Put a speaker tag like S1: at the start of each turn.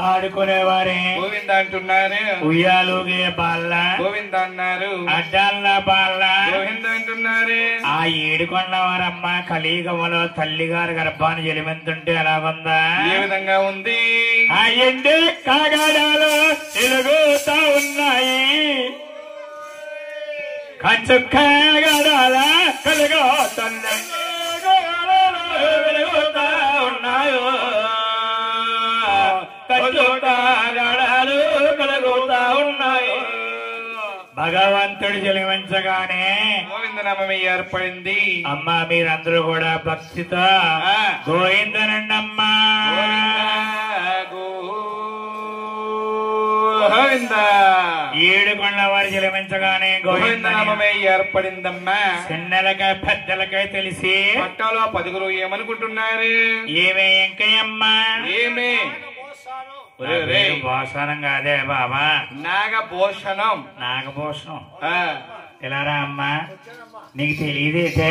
S1: ఆడుకునేవారే
S2: గోవింద అంటున్నారు,
S1: ఉయ్యాలుగే బాల్ల
S2: గోవింద అన్నారు,
S1: అడ్డాల బాల్ల
S2: గోవింద అంటున్నారు.
S1: ఆ ఏడుకొండవారమ్మ కలియుగములో తల్లిగారు గర్భాన్ని జలిమెంతుంటే ఎలాగుందా?
S2: ఏ విధంగా ఉంది?
S1: ఆ ఎండే కాగాడాలు తిరుగుతా ఉన్నాయి, కంచు కాగాడాల కలుగుతా ఉన్నాయో, కంచుటాగాడాలు కలుగుతా ఉన్నాయి. భగవంతుడు జలిమించగానే
S2: గోవిందనామం ఏర్పడింది.
S1: అమ్మా మీరందరూ కూడా భక్తితో గోవిందనండమ్మా
S2: గోవింద
S1: ఏడుకొండ వారు జలిమించగానే
S2: గోవిందనామమే ఏర్పడిందమ్మా.
S1: చిన్నలకై పెద్దలకై తెలిసి
S2: పట్టాలో 10 ఏమనుకుంటున్నారు?
S1: ఏమే ఎంకయ్యమ్మా
S2: ఏమే
S1: భోషణం కాదే బాబా,
S2: నాగభూషణం.
S1: నాగభూషణం.
S2: ఆ
S1: ఇలారా అమ్మా, నీకు తెలియదేటే